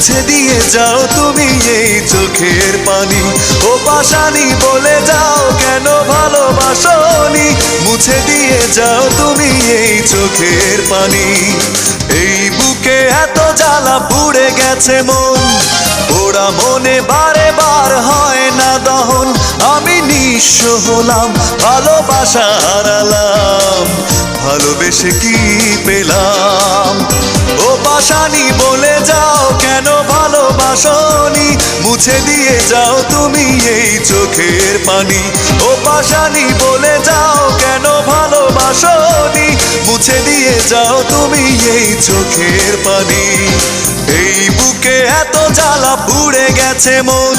মুছে দিয়ে যাও তুমি এই চোখের পানি। ও পাশানি বলে যাও কেন ভালোবাসনি, মুছে দিয়ে যাও তুমি এই চোখের পানি। এই বুকে এত জ্বালা পুড়ে গেছে মন, ওরা মনে বারে বার হয় না দহন। আমি নিঃস্ব হলাম, ভালোবাসা হারালাম, ভালোবেসে কি পেলাম। ও পাশানি বলে যাও কেন ভালোবাসনি, মুছে দিয়ে যাও তুমি এই চোখের পানি। ও পাশানি বলে যাও কেন ভালোবাসনি, মুছে দিয়ে যাও তুমি এই চোখের পানি। এই বুকে এত জ্বালা পুড়ে গেছে মন।